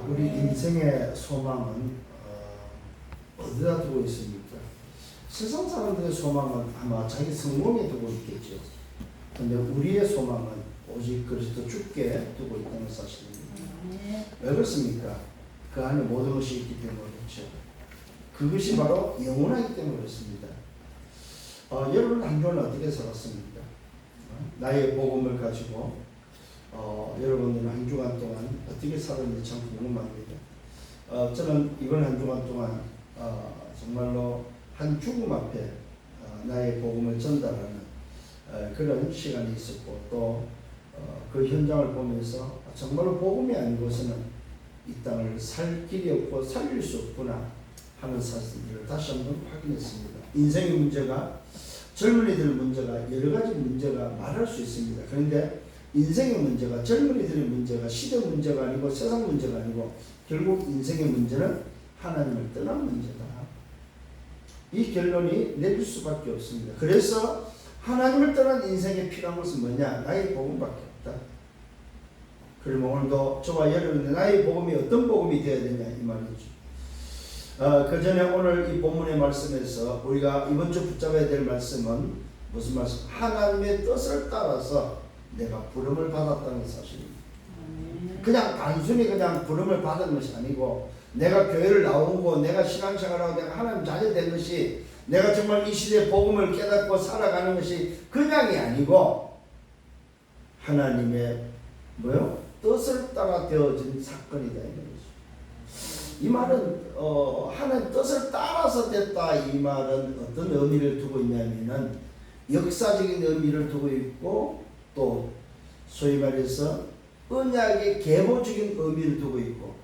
우리 인생의 소망은 어디다 두고 있습니까? 세상 사람들의 소망은 아마 자기 성공에 두고 있겠죠. 근데 우리의 소망은 오직 그리스도 주께 두고 있다는 사실입니다. 왜 그렇습니까? 그 안에 모든 것이 있기 때문에 그렇죠. 그것이 바로 영원하기 때문에 그렇습니다. 여러분 한 주는 어떻게 살았습니까? 나의 복음을 가지고 여러분들은 한 주간 동안 어떻게 살았는지 참 궁금합니다. 저는 이번 한 주간 동안 정말로 한 죽음 앞에 나의 복음을 전달하는 그런 시간이 있었고 또 그 현장을 보면서 정말로 복음이 아니고서는 이 땅을 살 길이 없고 살릴 수 없구나 하는 사실을 다시 한번 확인했습니다. 인생의 문제가 젊은이들 문제가 여러 가지 문제가 말할 수 있습니다. 그런데 인생의 문제가 젊은이들의 문제가 시대 문제가 아니고 세상 문제가 아니고 결국 인생의 문제는 하나님을 떠난 문제다. 이 결론이 내릴 수밖에 없습니다. 그래서 하나님을 떠난 인생에 필요한 것은 뭐냐? 나의 복음밖에 없다. 그러면 오늘도 저와 여러분의 나의 복음이 어떤 복음이 되어야 되냐 이 말이죠. 그 전에 오늘 이 본문의 말씀에서 우리가 이번 주 붙잡아야 될 말씀은 무슨 말씀? 하나님의 뜻을 따라서 내가 부름을 받았다는 사실입니다. 그냥 단순히 그냥 부름을 받은 것이 아니고 내가 교회를 나오고 내가 신앙생활하고 내가 하나님 자녀된 것이 내가 정말 이 시대의 복음을 깨닫고 살아가는 것이 그냥이 아니고 하나님의 뜻을 따라 되어진 사건이다 이 말이죠. 이 말은 하나님 뜻을 따라서 됐다 이 말은 어떤 의미를 두고 있냐면은 역사적인 의미를 두고 있고 또 소위 말해서 언약의 계보적인 의미를 두고 있고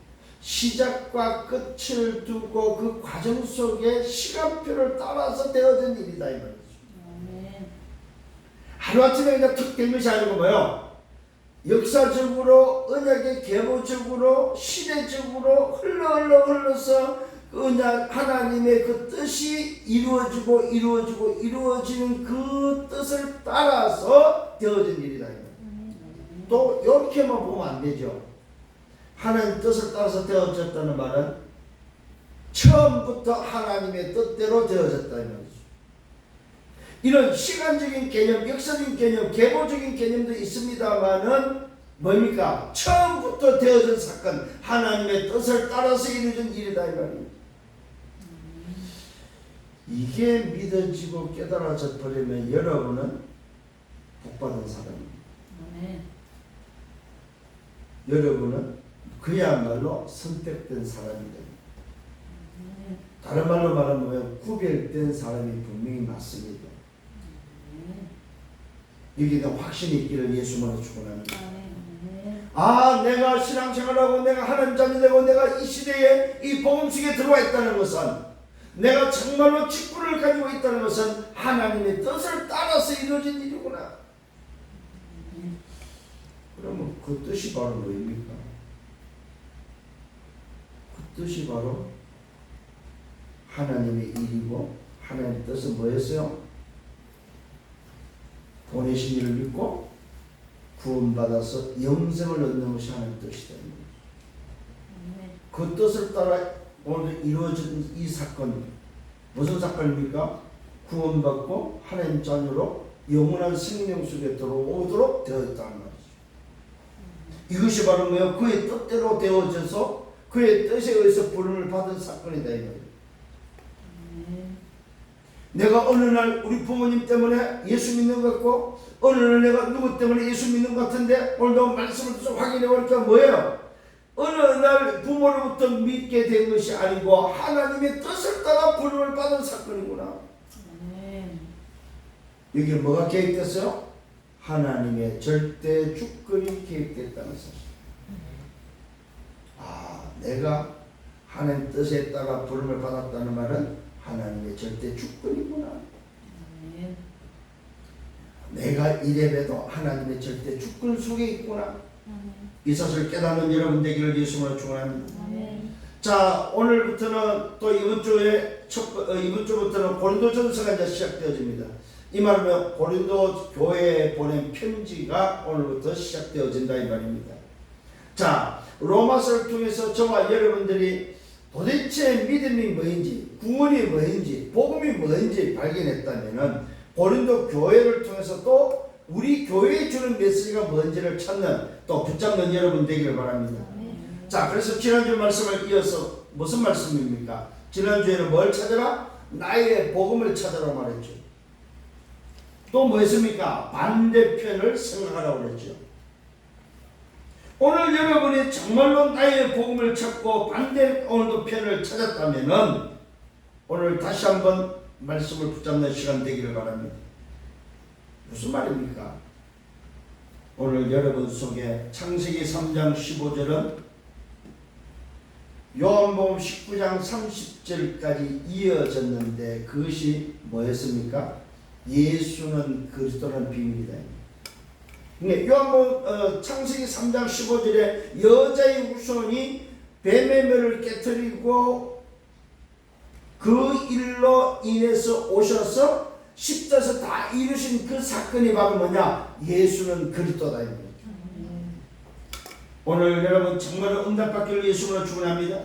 시작과 끝을 두고 그 과정 속에 시간표를 따라서 되어진 일이다 이 말이죠. 하루아침에 그냥 툭 된 것이 아니고 역사적으로 언약의 계보적으로 시대적으로 흘러서 언약 하나님의 그 뜻이 이루어지는 그 뜻을 따라서 되어진 일이다. 또 이렇게만 보면 안 되죠. 하나님 뜻을 따라서 되어졌다는 말은 처음부터 하나님의 뜻대로 되어졌다 이 말이죠. 이런 시간적인 개념, 역사적인 개념, 계보적인 개념도 있습니다만은 뭡니까? 처음부터 되어진 사건, 하나님의 뜻을 따라서 이루어진 일이다 이 말입니다. 이게 믿어지고 깨달아져 버리면 여러분은 복받은 사람입니다. 여러분은 그야말로 선택된 사람이다. 다른 말로 말하면 구별된 사람이 분명히 맞습니다. 여기에 대한 확신이 있기를 예수만으로 축원합니다. 내가 신앙생활하고 내가 하나님 자녀 되고 내가 이 시대에 이 복음 속에 들어와 있다는 것은 내가 정말로 직분을 가지고 있다는 것은 하나님의 뜻을 따라서 이루어진 일이구나. 그러면 그 뜻이 바로 뭐입니까? 그 뜻이 바로 하나님의 일이고 하나님의 뜻은 뭐였어요? 보내신 이를 믿고 구원받아서 영생을 얻는 것이 하나님의 뜻이다. 그 뜻을 따라 오늘 이루어진 이 사건 무슨 사건입니까? 구원받고 하나님 자녀로 영원한 생명 속에 들어오도록 되어있다는 말이죠. 이것이 바로 뭐예요? 그의 뜻대로 되어져서 그의 뜻에 의해서 부름을 받은 사건이다 이 말이에요. 내가 어느 날 우리 부모님 때문에 예수 믿는 것 같고 어느 날 내가 누구 때문에 예수 믿는 것 같은데 오늘도 말씀을 좀 확인해 보니까 뭐예요? 어느 날 부모로부터 믿게 된 것이 아니고 하나님의 뜻을 따라 부름을 받은 사건이구나. 여기에 뭐가 계획됐어요? 하나님의 절대 주권이 계획됐다는 사실. 내가 하나님 뜻에 따라 부름을 받았다는 말은 하나님의 절대 주권이구나. 내가 이래봬도 하나님의 절대 주권 속에 있구나. 이 사실을 깨닫는 여러분 되기를 예수님으로 축원합니다. 자, 오늘부터는 또 이번 주부터는 고린도전서가 이제 시작되어집니다. 이 말은 고린도 교회에 보낸 편지가 오늘부터 시작되어진다 이 말입니다. 자, 로마서를 통해서 저와 여러분들이 도대체 믿음이 뭐인지, 구원이 뭐인지, 복음이 뭐인지 발견했다면은 고린도 교회를 통해서 또 우리 교회에 주는 메시지가 뭔지를 찾는 또 붙잡는 여러분 되기를 바랍니다. 자, 그래서 지난주 말씀을 이어서 무슨 말씀입니까? 지난주에는 뭘 찾아라? 나의 복음을 찾아라 말했죠. 또 뭐 했습니까? 반대편을 생각하라고 그랬죠. 오늘 여러분이 정말로 나의 복음을 찾고 반대 오늘도 편을 찾았다면은 오늘 다시 한번 말씀을 붙잡는 시간 되기를 바랍니다. 무슨 말입니까? 오늘 여러분 속에 창세기 3장 15절은 요한복음 19장 30절까지 이어졌는데 그것이 뭐였습니까? 예수는 그리스도라는 비밀이다. 요한복음 창세기 3장 15절에 여자의 후손이 뱀의 멸을 깨뜨리고 그 일로 인해서 오셔서 십자에서 다 이루신 그 사건이 바로 뭐냐? 예수는 그리스도다. 오늘 여러분 정말로 응답받기를 예수로 축원합니다.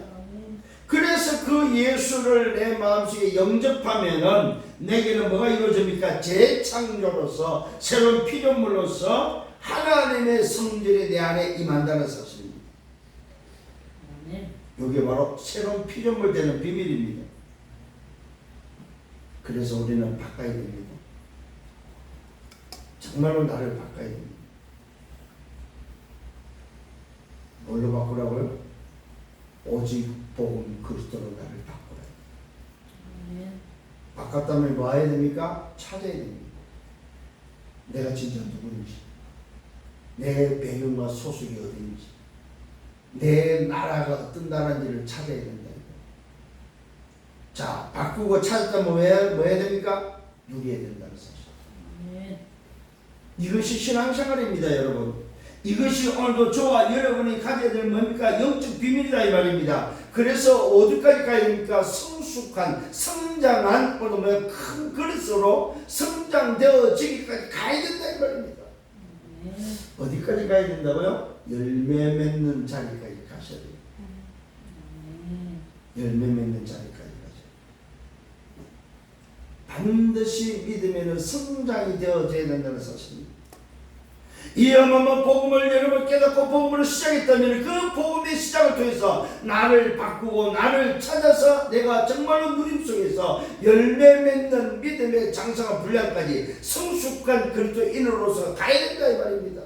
그래서 그 예수를 내 마음속에 영접하면은 내게는 뭐가 이루어집니까? 재창조로서 새로운 피조물로서 하나님의 성질이 내 안에 임한다는 사실입니다. 이게 바로 새로운 피조물 되는 비밀입니다. 그래서 우리는 바꿔야 됩니다. 정말로 나를 바꿔야 됩니다. 뭘로 바꾸라고요? 오직 복음 그리스도로 나를 바꾸라. 바꿨다면 뭐 해야 됩니까? 찾아야 됩니다. 내가 진짜 누구인지, 내 배경과 소속이 어딘지, 내 나라가 어떤 나라인지를 찾아야 된다. 자, 바꾸고 찾았다면 뭐 해야 됩니까? 누려야 된다는 사실. 이것이 신앙생활입니다, 여러분. 이것이 오늘도 저와 여러분이 가져야 될 뭡니까? 영적 비밀이다 이 말입니다. 그래서 어디까지 가야 됩니까? 성숙한, 성장한 오늘 뭐야? 큰 그릇으로 성장되어지기까지 가야 된다 이 말입니다. 어디까지 가야 된다고요? 열매 맺는 자리까지 가셔야 돼요. 열매 맺는 자리까지 가셔야 돼요. 반드시 믿음에는 성장이 되어져야 된다는 사실입니다. 이 어마어마한 복음을 여러분 깨닫고 복음을 시작했다면 그 복음의 시작을 통해서 나를 바꾸고 나를 찾아서 내가 정말로 누림 속에서 열매 맺는 믿음의 장성한 분량까지 성숙한 그리스도인으로서 가야 된다 이 말입니다.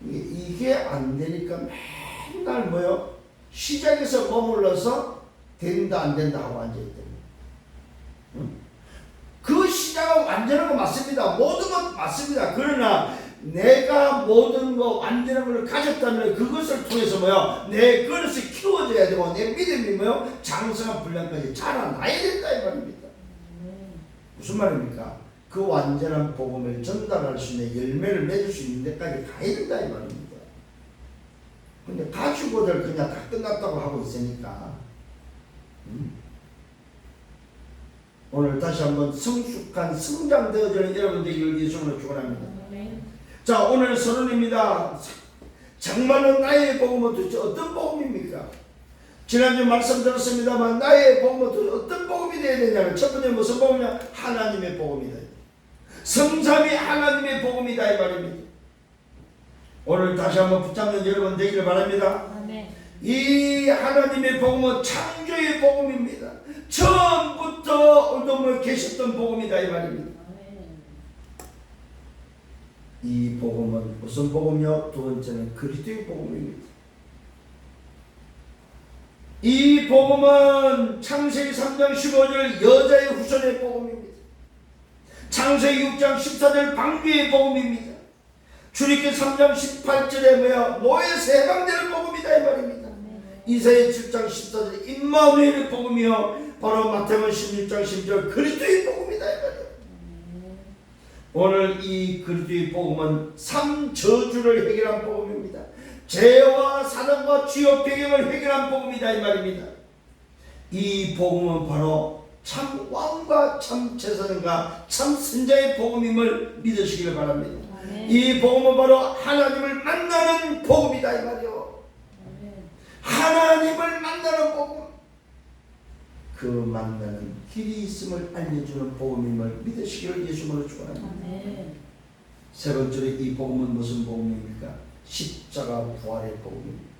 이게 안 되니까 맨날 뭐요? 시작에서 머물러서 된다 안 된다 하고 앉아있다. 그 시작은 완전한 거 맞습니다. 모든 것 맞습니다. 그러나 내가 모든 거 완전한 걸 가졌다면 그것을 통해서 뭐요? 내 그릇이 키워져야 되고 내 믿음이 뭐요? 장성한 분량까지 자라나야 된다 이 말입니다. 무슨 말입니까? 그 완전한 복음을 전달할 수 있는 열매를 맺을 수 있는 데까지 가야 된다 이 말입니다. 근데 가지고들 그냥 다 끝났다고 하고 있으니까 오늘 다시 한번 성숙한 성장되어지는 여러분들에게 예수님으로 축원합니다. 자, 오늘 서론입니다. 정말로 나의 복음은 도대체 어떤 복음입니까? 지난주 말씀 들었습니다만 나의 복음은 도대체 어떤 복음이 되어야 되냐면 첫 번째 무슨 복음이냐? 하나님의 복음이다. 성삼위 하나님의 복음이다 이 말입니다. 오늘 다시 한번 붙잡는 여러분 되기를 바랍니다. 이 하나님의 복음은 창조의 복음입니다. 처음부터 오늘 계셨던 복음이다 이 말입니다. 이 복음은 무슨 복음이요? 두 번째는 그리스도의 복음입니다. 이 복음은 창세기 3장 15절 여자의 후손의 복음입니다. 창세기 6장 14절 방주의 복음입니다. 출애굽기 3장 18절에 뭐야? 노예에서 해방되는 복음이다 이 말입니다. 이사야 7장 14절 임마누엘의 복음이요 바로 마태복음 16장 10절 그리스도의 복음이다 이 말이에요. 오늘 이 그리스도의 복음은 3저주를 해결한 복음입니다. 죄와 사단과 죄의 배경을 해결한 복음이다 이 말입니다. 이 복음은 바로 참 왕과 참 제사장과 참 선자의 복음임을 믿으시기를 바랍니다. 이 복음은 바로 하나님을 만나는 복음이다 이 말이요. 하나님을 만나는 복음. 그 만나는 길이 있음을 알려주는 복음임을 믿으시기를 예수님으로 축원합니다. 세 번째로 이 복음은 무슨 복음입니까? 십자가 부활의 복음입니다.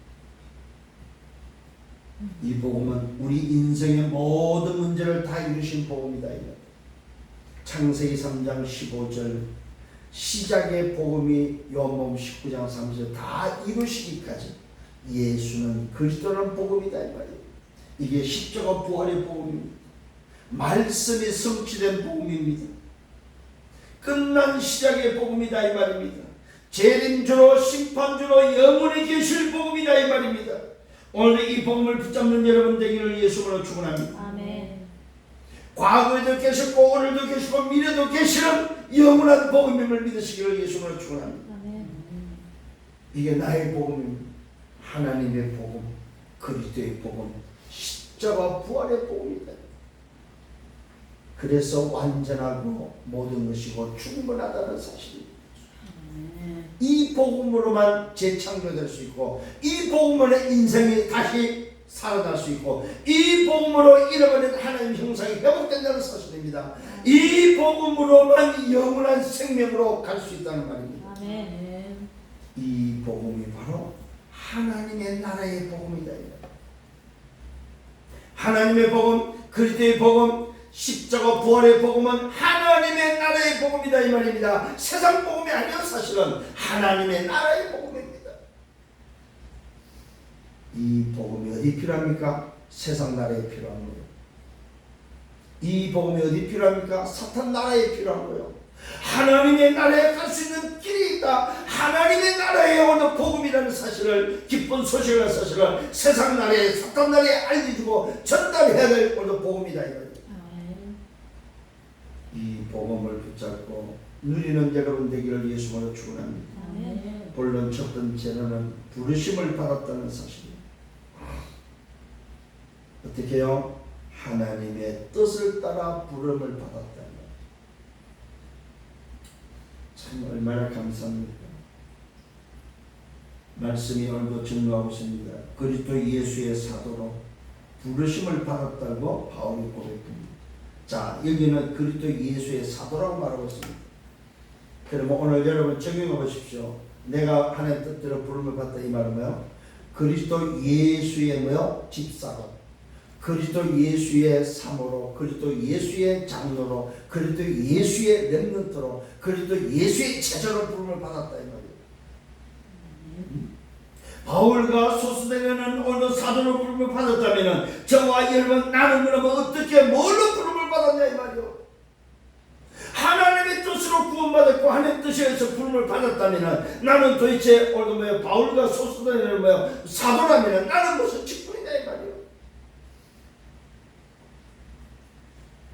이 복음은 우리 인생의 모든 문제를 다 이루신 복음이다. 창세기 3장 15절 시작의 복음이 요한복음 19장 3절 다 이루시기까지 예수는 그리스도라는 복음이다 이 말이에요. 이게 십자가 부활의 복음입니다. 말씀이 성취된 복음입니다. 끝난 시작의 복음이다 이 말입니다. 재림주로 심판주로 영원히 계실 복음이다 이 말입니다. 오늘 이 복음을 붙잡는 여러분 되기를 예수로 축원합니다. 아멘. 과거에도 계셨고 오늘도 계시고 미래도 계시는 영원한 복음임을 믿으시기를 예수로 축원합니다. 아멘. 이게 나의 복음입니다. 하나님의 복음, 그리스도의 복음, 십자가 부활의 복음이다. 그래서 완전하고 모든 것이고 충분하다는 사실입니다. 이 복음으로만 재창조될 수 있고 이 복음으로 인생이 다시 살아날 수 있고 이 복음으로 잃어버린 하나님의 형상이 회복된다는 사실입니다. 이 복음으로만 영원한 생명으로 갈 수 있다는 말입니다. 아멘. 이 복음이 바로 하나님의 나라의 복음이다. 하나님의 복음, 그리스도의 복음, 십자가 부활의 복음은 하나님의 나라의 복음이다 이 말입니다. 세상 복음이 아니요 사실은 하나님의 나라의 복음입니다. 이 복음이 어디 필요합니까? 세상 나라에 필요한 거예요. 이 복음이 어디 필요합니까? 사탄 나라에 필요한 거예요. 하나님의 나라에 갈 수 있는 길이 있다. 하나님의 나라에 오는 복음이라는 사실을 기쁜 소식이라는 사실을 세상 나라에 사탄 나라에 알려주고 전달해야 될 오늘 복음이다 이 말이에요. 이 복음을 붙잡고 누리는 여러분 되기를 예수님으로 축원합니다. 본론 첫 번째는 부르심을 받았다는 사실입니다. 어떻게 해요? 하나님의 뜻을 따라 부름을 받았다. 참 얼마나 감사합니까? 말씀이 오늘도 증거하고 있습니다. 그리스도 예수의 사도로 부르심을 받았다고 바울이 고백합니다. 자, 여기는 그리스도 예수의 사도라고 말하고 있습니다. 그러면 오늘 여러분 적용해 보십시오. 내가 하나님 뜻대로 부름을 받다 이 말은 뭐요? 그리스도 예수의 뭐요? 집사로, 그리스도 예수의 사모로, 그리스도 예수의 장로로, 그리스도 예수의 렘넌트로, 그리스도 예수의 제자로 부름을 받았다 이 말이에요. 바울과 소수대는 오늘 사도로 부름을 받았다면 저와 여러분 나는 그러면 어떻게 뭘로 부름을 받았냐 이 말이요. 하나님의 뜻으로 구원받았고 하나님의 뜻에서 부름을 받았다면 나는 도대체 오늘 뭐예요? 바울과 소수대는 뭐예요? 사도라면 나는 무슨 직분이냐 이 말이요.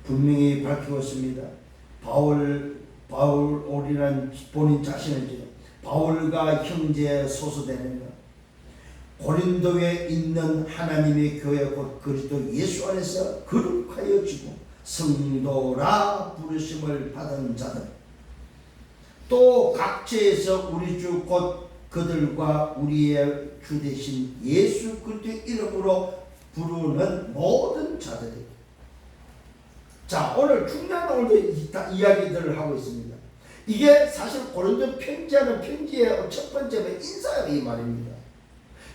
분명히 밝히고 있습니다. 바울이란 본인 자신을 바울과 형제 소수대는 고린도에 있는 하나님의 교회 곧 그리스도 예수 안에서 거룩하여지고 성도라 부르심을 받은 자들 또 각처에서 우리 주 곧 그들과 우리의 주 되신 예수 그리스도의 이름으로 부르는 모든 자들이. 자, 오늘 중요한 오늘 이야기들을 하고 있습니다. 이게 사실 고린도 편지하는 편지의 첫 번째는 인사야 이 말입니다.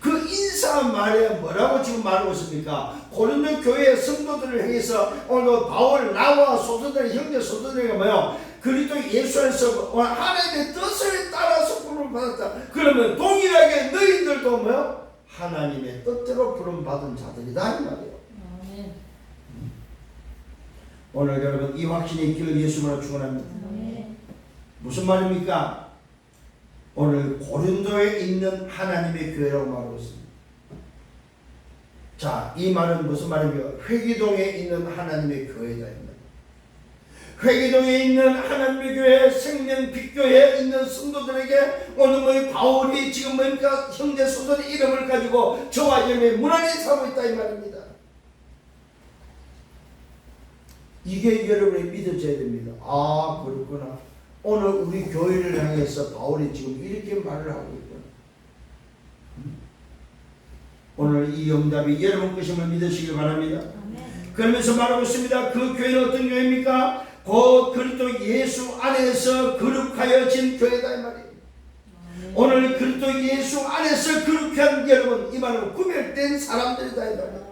그 인사 말에 뭐라고 지금 말하고 있습니까? 고린도 교회 성도들을 향해서 오늘 바울 나와 소수들 형제 소수들에게 뭐요? 그리스도 예수 안에서 하나님의 뜻을 따라서 부름을 받았다. 그러면 동일하게 너희들도 뭐요? 하나님의 뜻대로 부름 받은 자들이다 이 말이에요. 오늘 여러분 이 확신이 있기를 예수님으로 축원합니다. 무슨 말입니까? 오늘 고린도에 있는 하나님의 교회라고 말하고 있습니다. 자, 이 말은 무슨 말입니까? 회기동에 있는 하나님의 교회다. 회기동에 있는 하나님의 교회, 생명 빛교회에 있는 성도들에게 오늘 뭐 바울이 지금 뭡니까? 형제 소설의 이름을 가지고 저와 여러분의 무난히 살고 있다 이 말입니다. 이게 여러분이 믿어져야 됩니다. 아, 그렇구나. 오늘 우리 교회를 향해서 바울이 지금 이렇게 말을 하고 있거든요. 오늘 이 응답이 여러분 것임을 믿으시길 바랍니다. 그러면서 말하고 있습니다. 그 교회는 어떤 교회입니까? 곧 그리스도 예수 안에서 거룩하여진 교회다 이 말이에요. 오늘 그리스도 예수 안에서 거룩한 여러분, 이 말은 구별된 사람들이다 이 말이에요.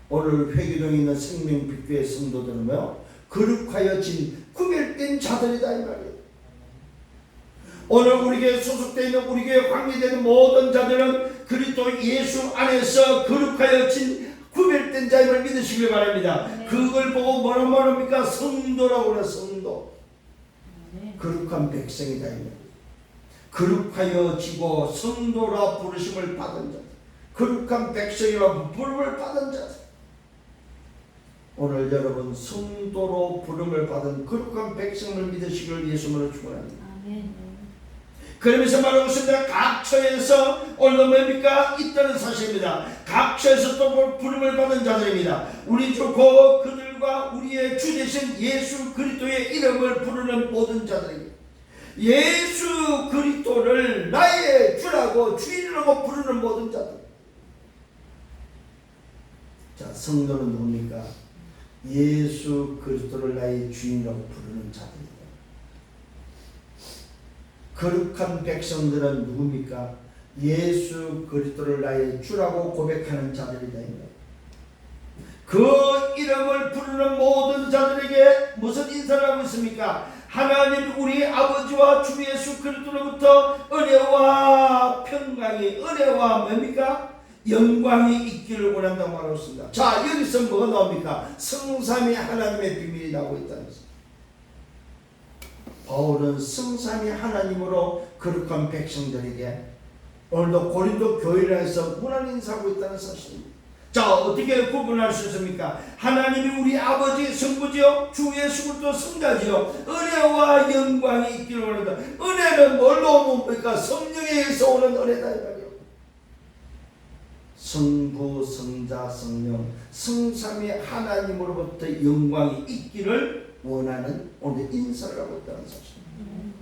오늘 회기동에 있는 생명빛교회 성도들은 뭐요? 거룩하여진 구별된 자들이다 이 말이에요. 오늘 우리에게 소속되어 있는 우리에게 관계되는 모든 자들은 그리스도 예수 안에서 거룩하여진 구별된 자임을 믿으시길 바랍니다. 그걸 보고 뭐라 말합니까? 성도라고 그래. 성도. 거룩한 백성이다. 거룩하여지고 성도라 부르심을 받은 자, 거룩한 백성이라 부름을 받은 자. 오늘 여러분 성도로 부름을 받은 거룩한 백성을 믿으시길 예수님으로 축원합니다. 그러면서 말하고 있습니다. 각 처에서 오늘 뭡니까? 있다는 사실입니다. 각 처에서 또 부름을 받은 자들입니다. 우리 주 곧 그들과 우리의 주 되신 예수 그리스도의 이름을 부르는 모든 자들입니다. 예수 그리스도를 나의 주라고 주인이라고 부르는 모든 자들. 자, 성도는 누굽니까? 예수 그리스도를 나의 주인이라고 부르는 자들입니다. 거룩한 백성들은 누굽니까? 예수 그리스도를 나의 주라고 고백하는 자들이다. 그 이름을 부르는 모든 자들에게 무슨 인사를 하고 있습니까? 하나님 우리 아버지와 주 예수 그리스도로부터 은혜와 평강이, 은혜와 뭡니까? 영광이 있기를 원한다고 말하고 있습니다. 자, 여기서 뭐가 나옵니까? 성삼위 하나님의 비밀이 나오고 있다는 것입니다. 바울은 성삼위 하나님으로 거룩한 백성들에게 오늘도 고린도 교회를 해서 문안 인사하고 있다는 사실입니다. 자, 어떻게 구분할 수 있습니까? 하나님이 우리 아버지 성부지요, 주 예수 그리스도 성자지요, 은혜와 영광이 있기를 원한다. 은혜는 뭘로 뭡니까? 성령에 의해서 오는 은혜다 이 말이에요. 성부, 성자, 성령, 성삼위 하나님으로부터 영광이 있기를 원하는 오늘 인사를 하고 있다는 사실입니다.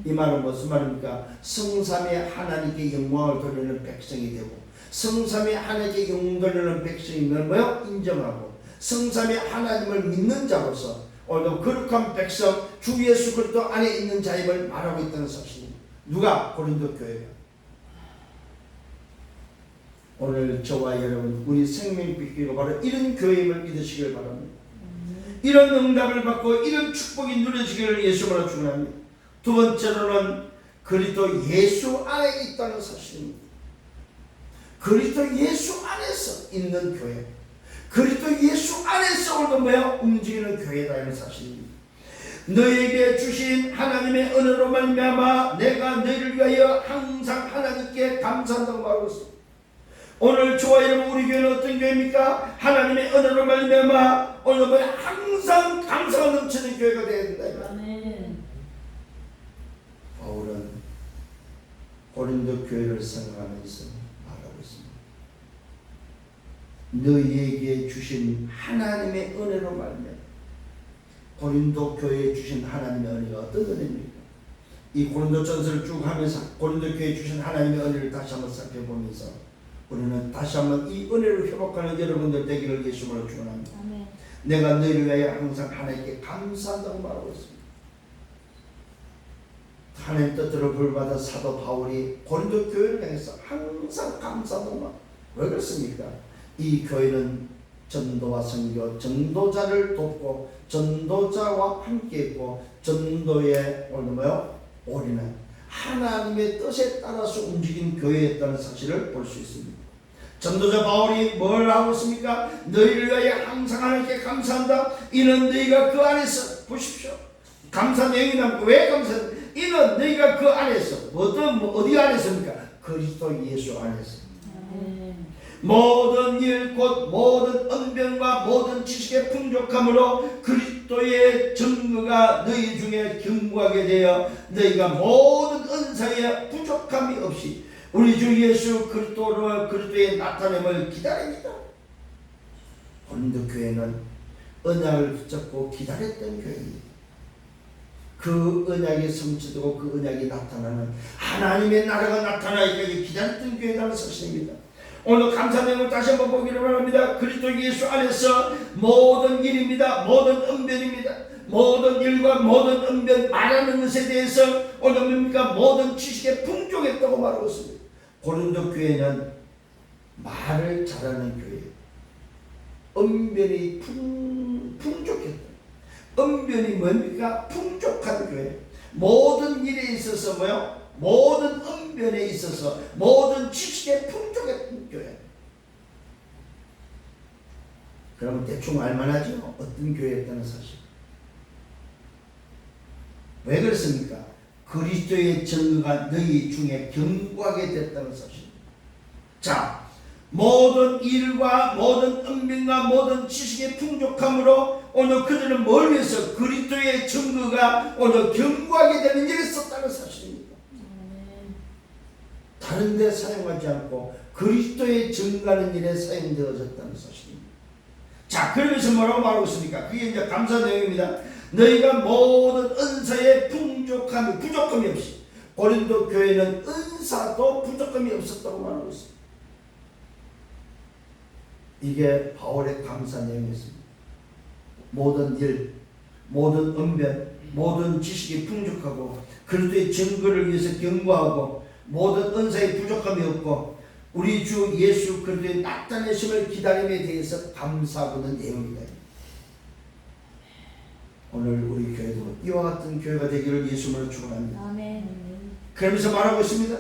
이 말은 무슨 말입니까? 성삼위 하나님께 영광을 돌리는 백성이 되고, 성삼위 하나님께 영광 돌리는 백성이면 뭐요? 인정하고, 성삼위 하나님을 믿는 자로서 오늘도 거룩한 백성 주 예수 그리스도 안에 있는 자임을 말하고 있다는 사실입니다. 누가? 고린도 교회가. 오늘 저와 여러분 우리 생명빛교회가 바로 이런 교회임을 믿으시길 바랍니다. 이런 응답을 받고 이런 축복이 누려지기를 예수님으로 축원합니다. 두 번째로는 그리스도 예수 안에 있다는 사실입니다. 그리스도 예수 안에서 있는 교회, 그리스도 예수 안에서 오늘도 뭐야? 움직이는 교회다 이런 사실입니다. 너에게 주신 하나님의 은혜로 말미암아 내가 너희를 위하여 항상 하나님께 감사한다고 말하고 있습니다. 오늘 저와 여러분 우리 교회는 어떤 교회입니까? 하나님의 은혜로 말미암아 오늘 뭐야? 항상 감사가 넘치는 교회가 되어야 된다. 아멘. 바울은 고린도 교회를 생각하면서 말하고 있습니다. 너희에게 주신 하나님의 은혜로 말미암아. 고린도 교회에 주신 하나님의 은혜가 어떤 은혜입니까? 이 고린도 전서를 쭉 하면서 고린도 교회에 주신 하나님의 은혜를 다시 한번 살펴보면서 우리는 다시 한번 이 은혜를 회복하는 여러분들 되기를 예수님으로 축원합니다. 내가 너희를 위하여 항상 하나님께 감사한다고 말하고 있습니다. 하나님 뜻대로 부름받은 사도 바울이 고린도 교회를 향해서 항상 감사한다고 말합니다. 왜 그렇습니까? 이 교회는 전도와 선교, 전도자를 돕고 전도자와 함께 있고 전도에 오늘 뭐요? 올인한 하나님의 뜻에 따라서 움직인 교회였다는 사실을 볼 수 있습니다. 전도자 바울이 뭘 하고 있습니까? 너희를 위하여 항상 하나님께 감사한다. 이는 너희가 그 안에서, 보십시오. 감사 내용이 남고 왜 감사한다? 이는 너희가 그 안에서, 어디 안에서입니까? 그리스도 예수 안에서. 모든 일 곧 모든 언변과 모든 지식의 풍족함으로 그리스도의 증거가 너희 중에 견고하게 되어 너희가 모든 은사에 부족함이 없이 우리 주 예수 그리스도의 나타냄을 기다립니다. 고린도 교회는 언약을 붙잡고 기다렸던 교회입니다. 그 언약이 성취되고 그 언약이 나타나는 하나님의 나라가 나타나기까지 기다렸던 교회라는 사실입니다. 오늘 감사 내용을 다시 한번 보기를 바랍니다. 그리스도 예수 안에서 모든 일입니다. 모든 언변입니다. 모든 일과 모든 언변 말하는 것에 대해서 오늘 뭡니까? 모든 지식에 풍족했다고 말하고 있습니다. 고린도 교회는 말을 잘하는 교회, 언변이 풍족했다. 언변이 뭡니까? 풍족한 교회. 모든 일에 있어서 뭐요? 모든 언변에 있어서 모든 지식에 풍족했던 교회. 그러면 대충 알만하죠? 어떤 교회였다는 사실. 왜 그렇습니까? 그리스도의 증거가 너희 중에 견고하게 됐다는 사실. 자, 모든 일과 모든 언변과 모든 지식의 풍족함으로 오늘 그들은 뭘 위해서 그리스도의 증거가 오늘 견고하게 되는 일에 썼다는 사실입니다. 다른 데 사용하지 않고 그리스도의 증거하는 일에 사용되어졌다는 사실입니다. 자, 그러면서 뭐라고 말하고 있습니까? 그게 이제 감사 내용입니다. 너희가 모든 은사에 부족함이 없이, 고린도 교회는 은사도 부족함이 없었다고 말하고 있습니다. 이게 바울의 감사 내용이었습니다. 모든 일, 모든 언변, 모든 지식이 풍족하고 그리스도의 증거를 위해서 견고하고 모든 은사에 부족함이 없고 우리 주 예수 그리스도의 나타내심을 기다림에 대해서 감사하는 내용입니다. 오늘 우리 교회도 이와 같은 교회가 되기를 예수님으로 축원합니다. 아멘. 그러면서 말하고 있습니다.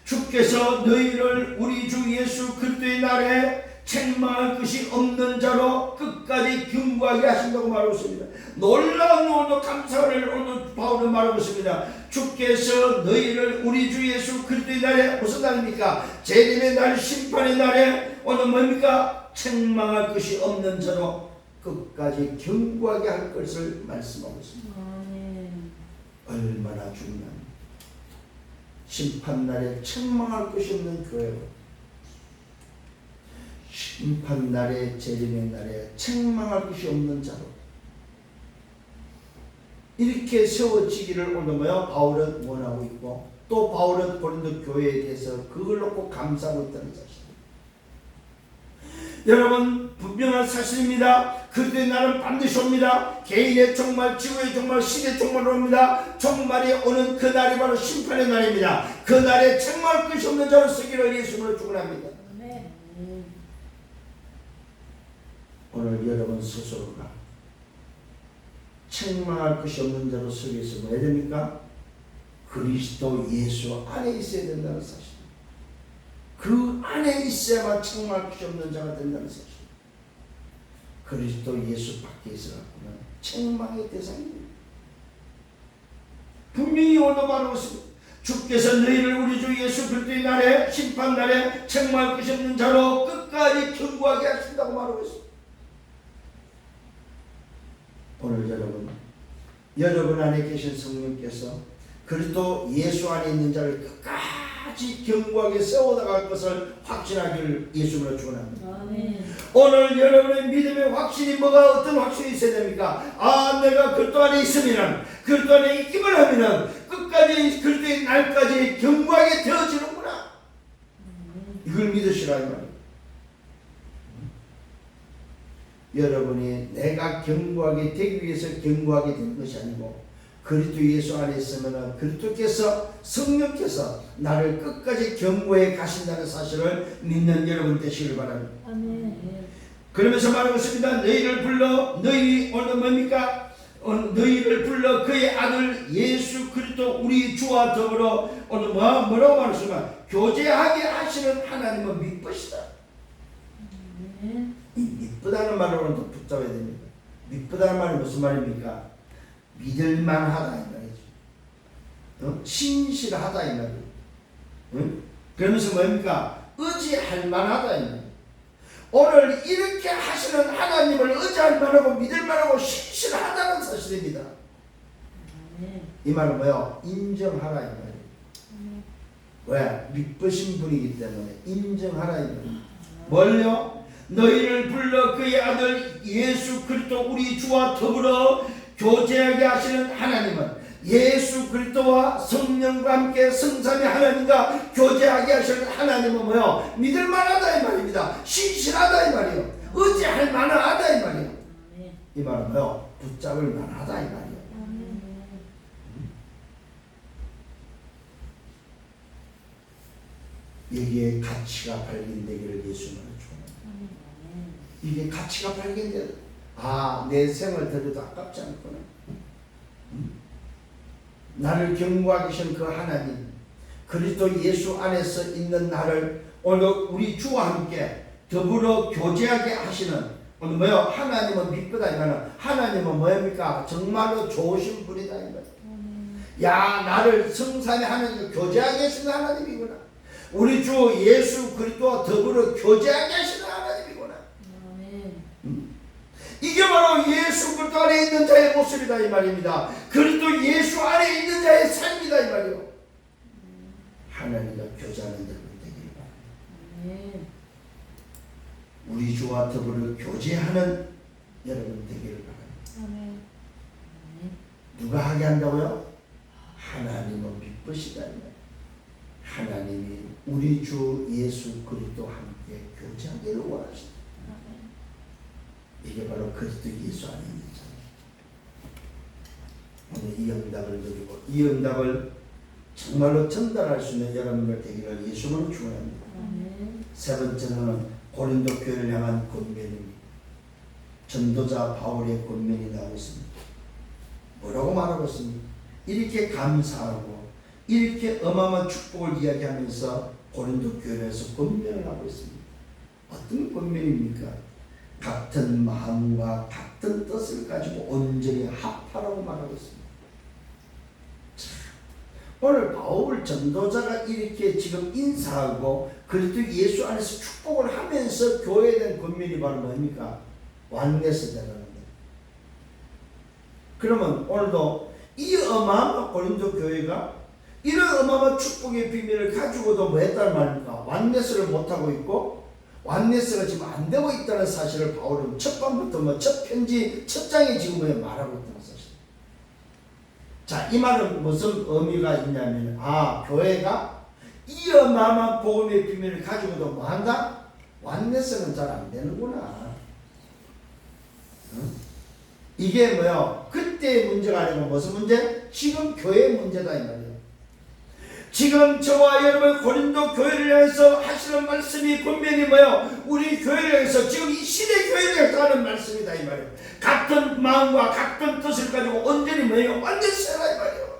주께서 너희를 우리 주 예수 그리스도의 날에 책망할 것이 없는 자로 끝까지 견고하게 하신다고 말하고 있습니다. 놀라운 오늘 감사를 오늘 바울은 말하고 있습니다. 주께서 너희를 우리 주 예수 그리스도의 날에 무슨 날입니까? 재림의 날, 심판의 날에 오늘 뭡니까? 책망할 것이 없는 자로 끝까지 견고하게 할 것을 말씀하고 있습니다. 얼마나 중요합니다. 심판날에 책망할 것이 없는 교회고 심판날에 재림의 날에 책망할 것이 없는 자로 이렇게 세워지기를 오늘 바울은 원하고 있고 또 바울은 고린도 교회에 대해서 그걸 놓고 감사하고 있다는 사실. 여러분 분명한 사실입니다. 그들의 날은 반드시 옵니다. 개인의 종말, 지구의 종말, 시대의 종말로 옵니다. 종말이 오는 그 날이 바로 심판의 날입니다. 그 날에 책망할 것이 없는 자로 서기를 예수님으로 축원합니다. 오늘 여러분 스스로가 책망할 것이 없는 자로 서기 위해서 뭐 해야 됩니까? 그리스도 예수 안에 있어야 된다는 사실. 그 안에 있어야만 책망할 것이 없는 자가 된다는 사실. 그리스도 예수 밖에 있어갖고는 책망의 대상입니다. 분명히 오늘 말하고 있습니다. 주께서 너희를 우리 주 예수 그리스도의 날에 심판 날에 책망할 것이 없는 자로 끝까지 견고하게 하신다고 말하고 있습니다. 오늘 여러분 안에 계신 성령께서 그리스도 예수 안에 있는 자를 끝까지 견고하게 세워나갈 것을 확신하기를 예수님으로 축원합니다. 오늘 여러분의 믿음의 확신이 어떤 확신이 있어야 됩니까? 내가 그리스도 안에 있으면 그리스도 안에 있기만 하면 끝까지 그리스도의 날까지 견고하게 되어지는구나. 이걸 믿으시라 이 말이에요. 여러분이 내가 견고하게 되기 위해서 견고하게 되는 것이 아니고 그리스도 예수 안에 있으면 그리스도께서 성령께서 나를 끝까지 견고해 가신다는 사실을 믿는 여러분 되시길 바랍니다. 아멘. 그러면서 말하고 있습니다. 너희를 불러 너희 오늘 뭡니까? 너희를 불러 그의 아들 예수 그리스도 우리 주와 더불어 오늘 뭐라고 말했으면 교제하게 하시는 하나님은 미쁘시다. 미쁘다는 말로는 더 붙잡아야 됩니다. 미쁘다는 말이 무슨 말입니까? 믿을만하다 이 말이죠. 신실하다 이 말이죠. 그러면서 뭡니까? 의지할 만하다 이 말이죠. 오늘 이렇게 하시는 하나님을 의지할 만하고 믿을 만하고 신실하다는 사실입니다. 이 말은 뭐요? 인정하라 이 말이에요. 왜? 미쁘신 분이기 때문에 인정하라 이 말이에요. 뭘요? 너희를 불러 그의 아들 예수 그리스도 우리 주와 더불어 교제하게 하시는 하나님은 예수 그리스도와 성령과 함께 성삼위 하나님과 교제하게 하시는 하나님은 뭐요? 믿을 만하다 이 말입니다. 신실하다 이 말이요. 의지할 만하다 이 말이요. 이 말은 뭐요? 붙잡을 만하다 이 말이요. 여기에 가치가 발견되기를 예수님은 축원합니다. 이게 가치가 발견돼. 내 생을 드려도 아깝지 않구나. 나를 경고하게 하신 그 하나님, 그리스도 예수 안에서 있는 나를 오늘 우리 주와 함께 더불어 교제하게 하시는 오늘 뭐요? 하나님은 미쁘다 이거는 하나님은 뭐입니까? 정말로 좋으신 분이다 이거예요. 야, 나를 성삼위 하나님과 교제하게 하시는 하나님이구나. 우리 주 예수 그리스도와 더불어 교제하게 하시는 하나님이구나. 이게 바로 예수 그리스도 안에 있는 자의 모습이다 이 말입니다. 그리스도 예수 안에 있는 자의 삶이다 이 말이요. 하나님과 교제하는 여러분 되기를 바랍니다. 우리 주와 더불어 교제하는 여러분 되기를 바랍니다. 누가 하게 한다고요? 하나님은 기쁘시다 이 말이에요. 하나님이 우리 주 예수 그리스도와 함께 교제하기를 원하신다. 이게 바로 그리스도 예수 안에 있는 자예요. 오늘 이 응답을 누리고 이 응답을 정말로 전달할 수 있는 여러분들 되기를 예수님을 축원합니다. 세 번째는 고린도 교회를 향한 권면입니다. 전도자 바울의 권면이 나오고 있습니다. 뭐라고 말하고 있습니까? 이렇게 감사하고 이렇게 어마어마한 축복을 이야기하면서 고린도 교회에서 권면을 하고 있습니다. 어떤 권면입니까? 같은 마음과 같은 뜻을 가지고 온전히 합하라고 말하고 있습니다. 오늘 바울 전도자가 이렇게 지금 인사하고 그리스도 예수 안에서 축복을 하면서 교회에 대한 권면이 바로 뭡니까? 완내스라는 겁니다. 그러면 오늘도 이 어마어마한 고린도 교회가 이런 어마어마한 축복의 비밀을 가지고도 뭐 했다는 말입니까? 완내스를 못하고 있고 완네스가 지금 안 되고 있다는 사실을 바울은 첫 번부터 첫 편지 첫 장에 지금 말하고 있다는 사실. 자, 이 말은 무슨 의미가 있냐면 교회가 이 어마어마한 복음의 비밀을 가지고도 뭐 한다? 완네스는 잘 안 되는구나. 이게 뭐요? 그때의 문제가 아니고 무슨 문제? 지금 교회의 문제다 이 말이에요. 지금 저와 여러분 고린도 교회를 향해서 하시는 말씀이 분명히 뭐예요? 우리 교회를 향해서 지금 이 시대 교회를 향해서 하는 말씀이다 이 말이에요. 같은 마음과 같은 뜻을 가지고 온전히 뭐예요? 완전히 세라 이 말이에요.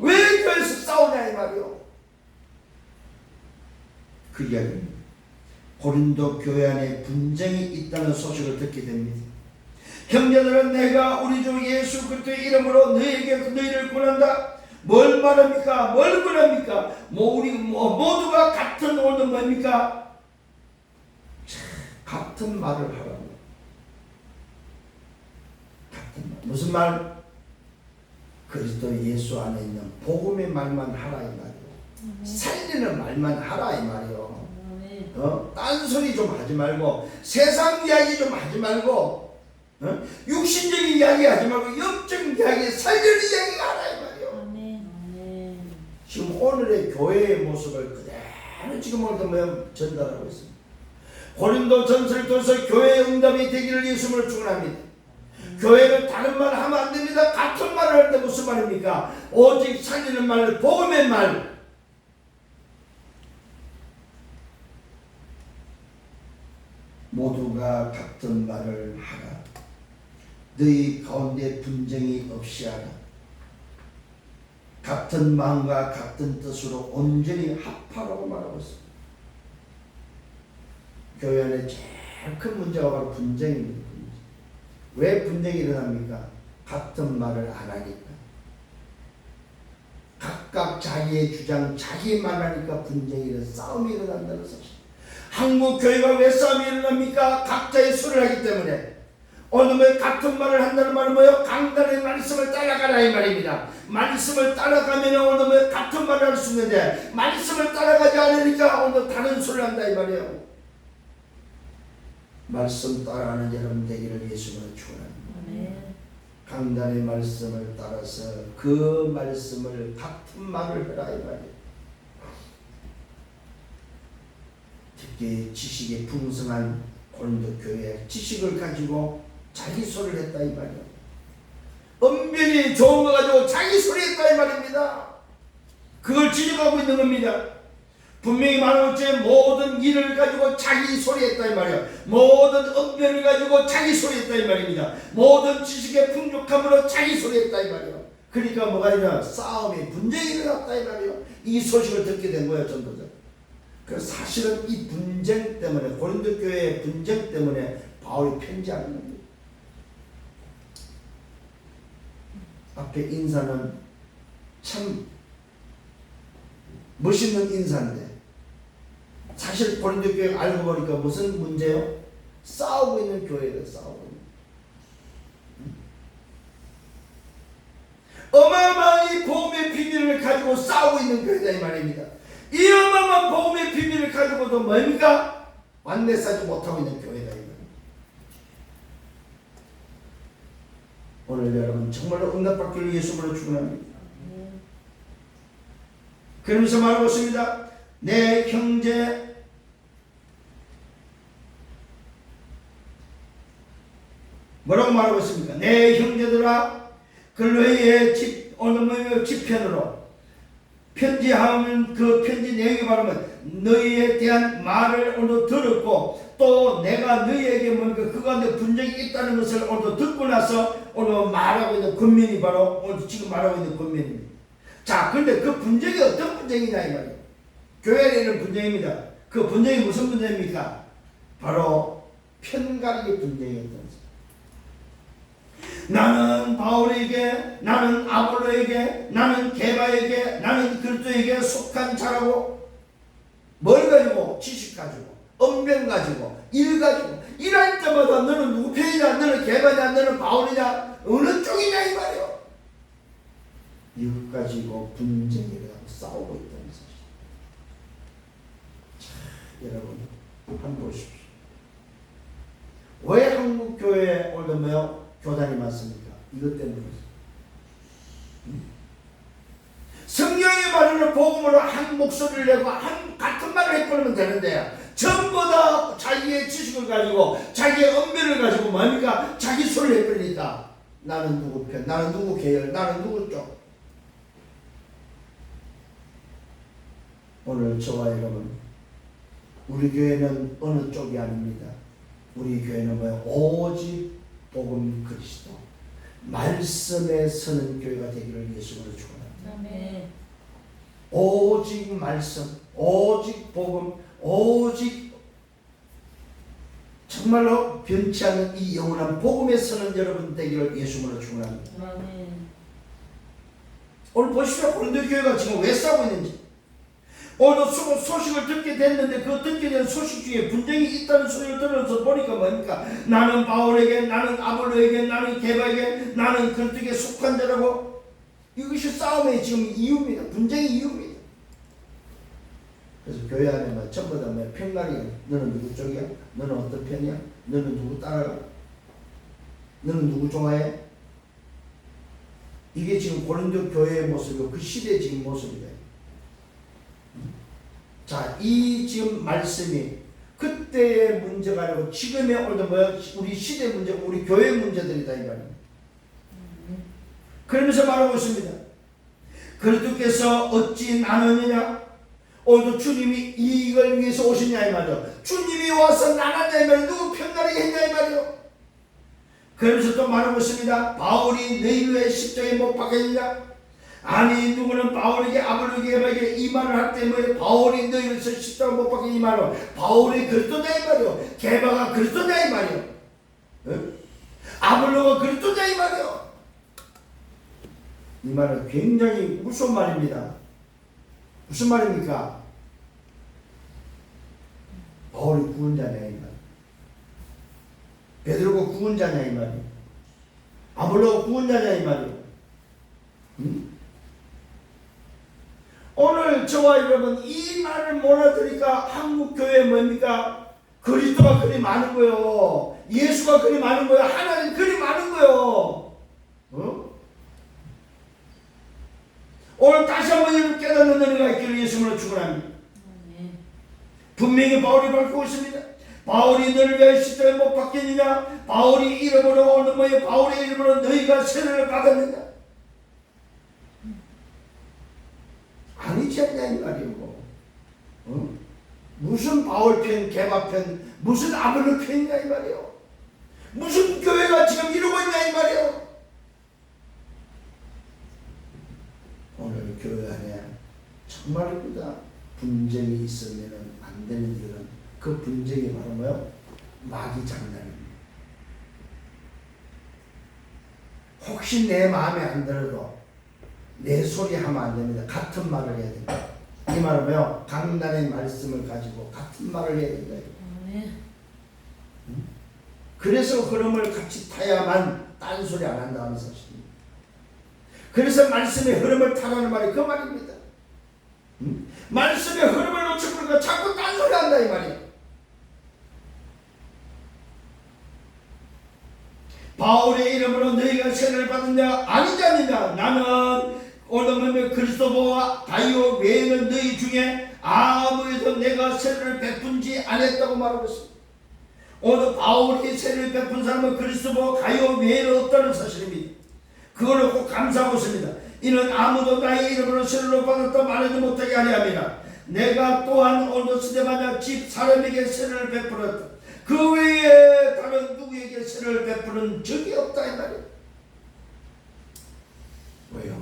왜 교회에서 싸우냐 이 말이에요. 그 이야기입니다. 고린도 교회 안에 분쟁이 있다는 소식을 듣게 됩니다. 형제들은 내가 우리 주 예수 그리스도의 이름으로 너희를 권한다. 뭘 말합니까? 뭘 권합니까? 우리 모두가 같은 오늘 뭡니까? 같은 말을 하라고. 같은 말. 무슨 말? 그리스도 예수 안에 있는 복음의 말만 하라 이 말이요. 살리는 말만 하라 이 말이요. 딴소리 좀 하지 말고 세상 이야기 좀 하지 말고 육신적인 이야기 하지 말고 영적인 이야기 살리는 이야기 하라 이 말이요. 지금 오늘의 교회의 모습을 그대로 지금 오늘 전달하고 있습니다. 고린도 전서를 통해서 교회의 응답이 되기를 예수님을 축원합니다. 교회는 다른 말 하면 안 됩니다. 같은 말을 할 때 무슨 말입니까? 오직 살리는 말, 복음의 말. 모두가 같은 말을 하라. 너희 가운데 분쟁이 없이 하라. 같은 마음과 같은 뜻으로 온전히 합하라고 말하고 있습니다. 교회 안에 제일 큰 문제가 바로 분쟁입니다. 왜 분쟁이 일어납니까? 같은 말을 안 하니까. 각각 자기의 주장, 자기 말하니까 분쟁이 일어나 싸움이 일어난다는 사실. 한국 교회가 왜 싸움이 일어납니까? 각자의 소리를 하기 때문에. 오늘 같은 말을 한다는 말은 뭐예요? 강단의 말씀을 따라가라 이 말입니다. 말씀을 따라가면 오늘 같은 말을 할 수 있는데 말씀을 따라가지 않으니까 오늘 다른 소리를 한다 이 말이에요. 말씀 따라하는 여러분 되기를 예수님을 축원합니다. 강단의 말씀을 따라서 그 말씀을 같은 말을 해라 이 말이에요. 특히 지식이 풍성한 고린도 교회, 지식을 가지고 자기 소리를 했다 이 말이에요. 언변이 좋은 거 가지고 자기 소리 했다 이 말입니다. 그걸 지적하고 있는 겁니다. 분명히 말하고째 모든 일을 가지고 자기 소리 했다 이 말이에요. 모든 언변을 가지고 자기 소리 했다 이 말입니다. 모든 지식의 풍족함으로 자기 소리 했다 이 말이에요. 그러니까 뭐가 있냐, 싸움이 분쟁이 일어났다 이 말이에요. 이 소식을 듣게 된 거예요 전도들. 그래서 사실은 이 분쟁 때문에, 고린도 교회의 분쟁 때문에 바울이 편지하는 겁니다. 앞에 인사는 참 멋있는 인사인데 사실 고린도 교회 알고 보니까 무슨 문제요? 싸우고 있는 교회예요. 싸우고 있는. 어마어마한 복음의 비밀을 가지고 싸우고 있는 교회다 이 말입니다. 이 어마어마한 복음의 비밀을 가지고도 뭡니까? 완내사지 못하고 있는 교회다 이 말입니다. 오늘 여러분 정말로 응답받기를 예수님으로 축원합니다. 그러면서 말하고 있습니다. 내 형제 뭐라고 말하고 있습니까? 내 형제들아 글로이의 집편으로 편지하면 그 편지 내용이 말하면 너희에 대한 말을 오늘 들었고 또 내가 너희에게 뭔가 그 가운데 분쟁이 있다는 것을 오늘 듣고 나서 오늘 말하고 있는 권면이 바로 오늘 지금 말하고 있는 권면입니다. 자, 그런데 그 분쟁이 어떤 분쟁이냐 이 말이에요. 교회에 있는 분쟁입니다. 그 분쟁이 무슨 분쟁입니까? 바로 편가르기 분쟁이었던 거죠. 나는 바울에게, 나는 아볼로에게, 나는 게바에게, 나는 그리스도에게 속한 자라고 뭘 가지고? 지식 가지고, 언변 가지고, 일 가지고 일할 때마다 너는 누구 편이냐, 너는 게바냐, 너는 바울이냐, 어느 쪽이냐 이 말이에요. 이것 가지고 분쟁을 하고 싸우고 있다는 사실. 자, 여러분 한번 보십시오. 왜 한국 교회에 오늘 뭐요? 교단이 많습니까? 이것 때문이죠. 성경의 말을 복음으로 한 목소리를 내고 한 같은 말을 해버리면 되는데 전부 다 자기의 지식을 가지고 자기의 언변을 가지고 뭡니까? 자기 소리를 해버리니까 나는 누구 편, 나는 누구 계열, 나는 누구 쪽. 오늘 저와 여러분 우리 교회는 어느 쪽이 아닙니다. 우리 교회는 뭐예요? 오직 복음 그리스도 말씀에 서는 교회가 되기를 예수님으로 축원합니다. 오직 말씀, 오직 복음, 오직 정말로 변치 않는 이 영원한 복음에 서는 여러분 되기를 예수님으로 축원합니다. 오늘 보십시오. 고린도 교회가 지금 왜 싸우고 있는지. 오늘 소식을 듣게 됐는데 그 듣게 된 소식 중에 분쟁이 있다는 소리를 들어서 보니까 뭡니까? 나는 바울에게, 나는 아볼로에게, 나는 게바에게, 나는 그리스도에게 속한 자라고. 이것이 싸움의 지금 이유입니다. 분쟁의 이유입니다. 그래서 교회 안에 전부 다 편가리가 너는 누구 쪽이야? 너는 어떤 편이야? 너는 누구 따라가? 너는 누구 좋아해? 이게 지금 고린도 교회의 모습이고 그 시대의 지금 모습이다. 자, 이 지금 말씀이 그때의 문제가 아니고 지금의 오늘 뭐야? 우리 시대 문제고 우리 교회 문제들이다 이 말입니다. 그러면서 말하고 있습니다. 그리스도께서 어찌 나누느냐? 오늘도 주님이 이걸 위해서 오셨냐 이 말이요. 주님이 와서 나눴냐 이 말이요. 누구 편가르게 했냐 이 말이요. 그러면서 또 말하고 있습니다. 바울이 너희를 왜 십자가에 못 박혔느냐? 아니 누구는 바울에게 아볼로에게 이 말을 할 때문에 바울이 너희를 십자가에 못 박힌 이 말이요. 바울이 그리스도냐 이 말이요. 게바가 그리스도냐 이 말이요. 응? 아볼로가 그리스도냐 이 말이요. 이 말은 굉장히 무서운 말입니다. 무슨 말입니까? 바울이 구원자냐 이 말. 베드로가 구원자냐 이 말이요. 아볼로가 구원자냐 이 말이요. 응? 오늘 저와 여러분 이 말을 몰아들으니까 한국 교회에 뭡니까? 그리스도가 그리 많은 거요. 예수가 그리 많은 거요. 하나님 그리 많은 거요. 오늘 다시 한번 여러분 깨닫는 은혜가 있기를 예수님으로 축원합니다. 분명히 바울이 밝히고 있습니다. 바울이 너를 위하여 십자가에 못 박혔느냐? 바울이 이름으로 오는 뭐예요? 바울의 이름으로 너희가 세례를 받았느냐? 아니지 않냐 이 말이고. 무슨 바울 편, 게바 편, 무슨 아브를 편이냐 이 말이요. 무슨 교회가 지금 이러고 있냐 이 말이요. 오늘 교회 안에 정말입니다. 분쟁이 있으면 안 되는 일은 그 분쟁이 바로 뭐요? 마귀 장난입니다. 혹시 내 마음에 안 들어도 내 소리 하면 안 됩니다. 같은 말을 해야 됩니다. 이 말은 뭐요? 강단의 말씀을 가지고 같은 말을 해야 된다. 그래서 흐름을 같이 타야만 딴소리 안 한다는 사실입니다. 그래서 말씀의 흐름을 타라는 말이 그 말입니다. 말씀의 흐름을 놓쳐버리니까 자꾸 딴소리 한다 이 말이에요. 바울의 이름으로 너희가 세례를 받았냐? 아니지 않느냐? 나는 오늘 그리스도와 가이오 외에는 너희 중에 아무에도 내가 세례를 베푼지 않았다고 말하고 있습니다. 오늘 바울이 세례를 베푼 사람은 그리스도와 가이오 외에는 없다는 사실입니다. 그걸 꼭 감사하고 있습니다. 이는 아무도 나의 이름으로 세례를 받았다 말하지 못하게 하려 함이라. 내가 또한 오늘 스데반야 집 사람에게 세례를 베풀었다. 그 외에 다른 누구에게 세례를 베푸는 적이 없다 이 말이에요. 왜요?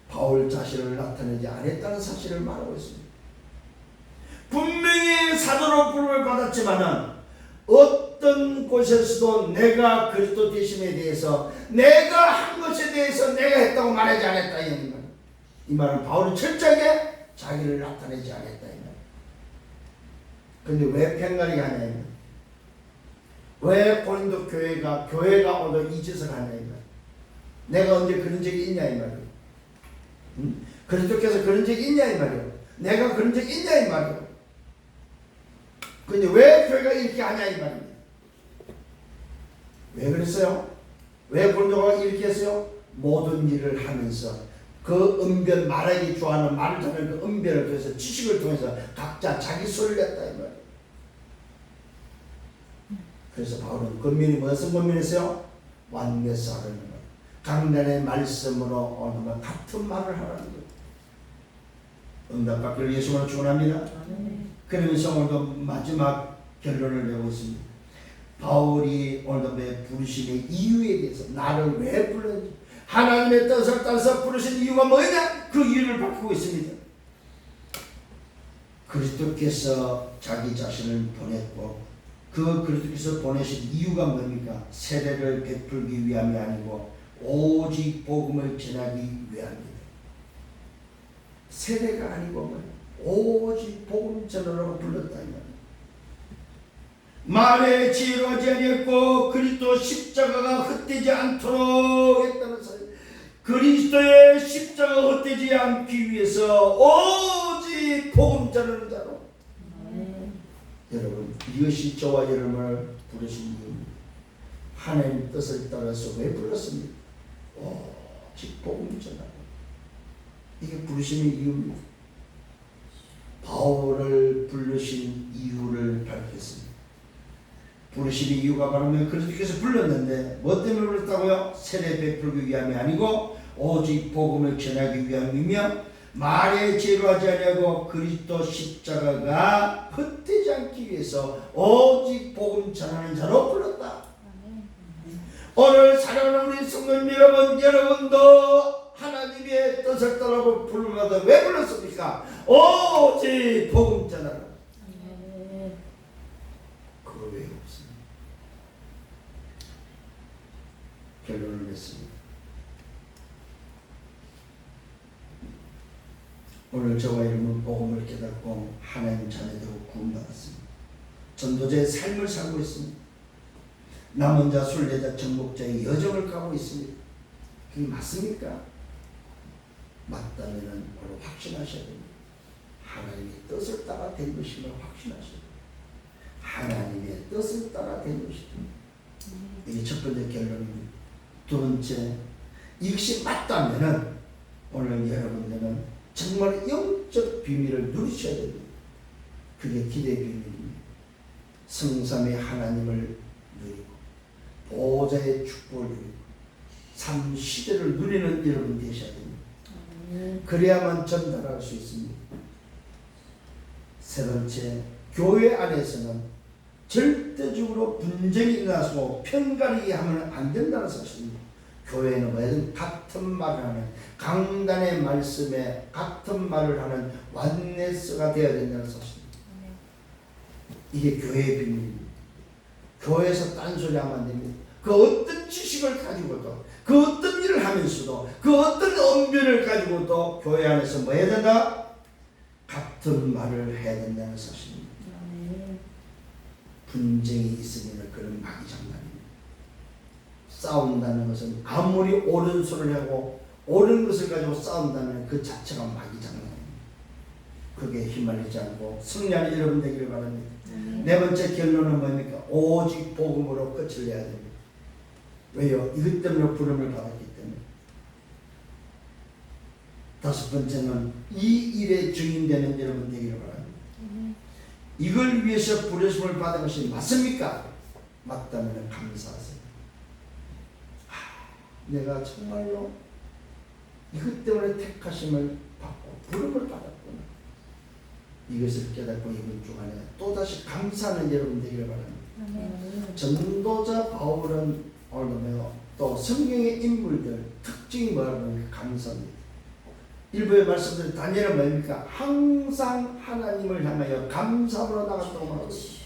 바울 자신을 나타내지 않았다는 사실을 말하고 있습니다. 분명히 사도로 부름을 받았지만은 어떤 곳에서도 내가 그리스도 되심에 대해서 내가 한 것에 대해서 내가 했다고 말하지 않았다 이 말이에요. 이 말은 바울은 철저하게 자기를 나타내지 않았다 이 말이에요. 근데 왜 팽가리게 하냐? 왜 고린도 교회가 오늘 이 짓을 하냐? 내가 언제 그런 적이 있냐? 이 말이에요. 그리스도께서 그런 적이 있냐? 이 말이에요. 내가 그런 적이 있냐? 이 말이에요. 근데 왜 교회가 이렇게 하냐? 이 말이에요. 왜 그랬어요? 왜 고린도가 이렇게 했어요? 모든 일을 하면서 그 언변 말하기 좋아하는 말을 하는 그 언변을 통해서 지식을 통해서 각자 자기 소리를 냈다 이 말이에요. 그래서 바울은 권면이 무슨 권면이었어요? 완매서 하라는 것. 강단의 말씀으로 오늘 같은 말을 하라는 거예요. 응답받기를 예수님으로 축원합니다. 그러면서 오늘도 마지막 결론을 내고 있습니다. 바울이 오늘도 왜 부르심의 이유에 대해서 나를 왜 불렀는지 하나님의 뜻을 따라서 부르신 이유가 뭐냐? 그 이유를 밝히고 있습니다. 그리스도께서 자기 자신을 보냈고 그 그리스도께서 보내신 이유가 뭡니까? 세례를 베풀기 위함이 아니고 오직 복음을 전하기 위함입니다. 세례가 아니고 오직 복음 전하라고 불렀다 이 말이에요. 말의 지혜로 하지 아니했고 그리스도 십자가가 헛되지 않도록 했다는 사실. 그리스도의 십자가가 헛되지 않기 위해서 오직 복음 전하는 자로. 여러분 이것이 저와 여러분을 부르신 이유입니다. 하나님 뜻을 따라서 왜 불렀습니까? 오직 복음 전하고. 이게 부르심의 이유입니다. 바울을 부르신 이유를 밝혔습니다. 부르심의 이유가 바로 그리스도께서 불렀는데 뭐 때문에 불렀다고요? 세례 베풀기 위함이 아니고 오직 복음을 전하기 위함이며 말의 지혜로 하지 아니하고 그리스도 십자가가 헛되지 않기 위해서 오직 복음 전하는 자로 불렀다. 오늘 사랑하는 우리 성도님 여러분, 여러분도 하나님의 뜻을 따라고 부르면서 왜 불렀습니까? 오직 복음 전하라. 그거 왜 없습니다. 결론을 냈습니다. 오늘 저와 여러분 복음을 깨닫고 하나님 자녀되고 구원받았습니다. 전도자의 삶을 살고 있습니다. 남은 자, 순례자, 정복자의 여정을 가고 있습니다. 그게 맞습니까? 맞다면 바로 확신하셔야 됩니다. 하나님의 뜻을 따라 된 것임을 확신하셔야 됩니다. 하나님의 뜻을 따라 된 것입니다. 이게 첫 번째 결론입니다. 두 번째, 이것이 맞다면은 오늘 여러분들은 정말 영적 비밀을 누리셔야 됩니다. 그게 기대의 비밀입니다. 성삼의 하나님을 누리고 보호자의 축복을 누리고 삶 시대를 누리는 여러분 되셔야 됩니다. 그래야만 전달할 수 있습니다. 세 번째, 교회 안에서는 절대적으로 분쟁이 일어나서 편가르기 하면 안 된다는 사실입니다. 교회는 뭐든 같은 말을 하는, 강단의 말씀에 같은 말을 하는 완네스가 되어야 된다는 사실입니다. 이게 교회의 비밀입니다. 교회에서 딴소리 하면 안 됩니다. 그 어떤 지식을 가지고도, 그 어떤 일을 하면서도, 그 어떤 언변을 가지고도 교회 안에서 뭐 해야 된다? 같은 말을 해야 된다는 사실입니다. 분쟁이 있으면 그런 마귀 장난입니다. 싸운다는 것은 아무리 옳은 소리를 하고 옳은 것을 가지고 싸운다면 그 자체가 마귀 장난입니다. 그게 휘말리지 않고 승리하는 여러분 되기를 바랍니다. 네 번째 결론은 뭡니까? 오직 복음으로 끝을 내야 됩니다. 왜요? 이것 때문에 부름을 받았기 때문에. 다섯 번째는 이 일의 증인되는 여러분 되기를 바랍니다. 이걸 위해서 부르심을 받은 것이 맞습니까? 맞다면 감사하세요. 내가 정말로 이것 때문에 택하심을 받고 부름을 받았구나. 이것을 깨닫고 이번 주간에 또다시 감사하는 여러분 되기를 바랍니다. 전도자 바울은 오늘 또 성경의 인물들 특징이 뭐라고 감사합니다. 일부에 말씀드린 다니엘은 뭡니까? 항상 하나님을 향하여 감사함으로 나갔다고 말하고 있습니다.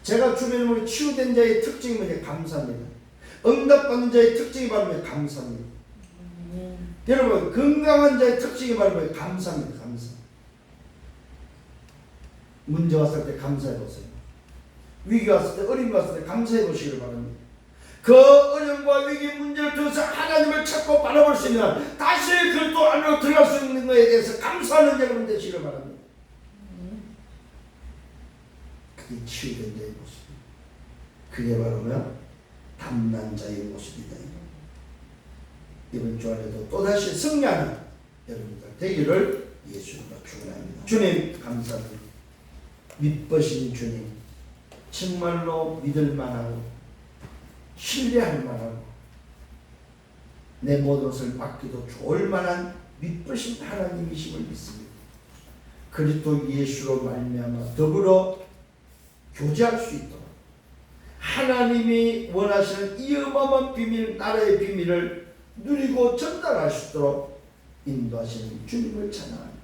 제가 주변으로 치유된 자의 특징이 뭐냐? 감사합니다. 응답받는 자의 특징이 바로 뭐냐? 감사합니다. 여러분 건강한 자의 특징이 바로 뭐냐? 감사합니다. 감사. 문제 왔을 때 감사해 보세요. 위기 왔을 때, 어려움이 왔을 때 감사해 보시기를 바랍니다. 그 어려움과 위기 문제를 통해서 하나님을 찾고 바라볼 수 있는, 다시 그리스도 안으로 들어갈 수 있는 것에 대해서 감사하는 여러분 되시기를 바랍니다. 그게 치유된 자의 모습입니다. 그게 바로 뭐야? 담난 자의 모습이다. 이번 주안에도 또다시 승리하는 여러분들 되기를 예수님과 축원합니다. 주님 감사합니다. 믿으신 주님, 정말로 믿을 만하고 신뢰할 만하고 내 모든 것을 맡기도 좋을 만한 믿으신 하나님이심을 믿습니다. 그리스도 예수로 말미암아 더불어 교제할 수 있도록 하나님이 원하시는 이 어마어마한 비밀, 나라의 비밀을 누리고 전달할 수 있도록 인도하시는 주님을 찬양합니다.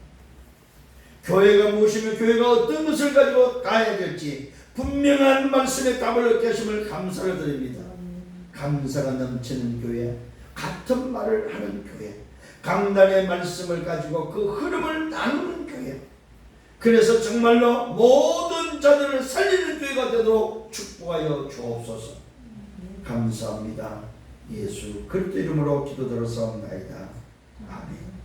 교회가 무엇이며 교회가 어떤 것을 가지고 가야 될지 분명한 말씀의 답을 얻게 하심을 감사를 드립니다. 감사가 넘치는 교회, 같은 말을 하는 교회, 강단의 말씀을 가지고 그 흐름을 나누는 교회, 그래서 정말로 모든 자들을 살리는 교회가 되도록 축복하여 주옵소서. 감사합니다. 예수 그리스도 이름으로 기도드렸사옵나이다. 아멘.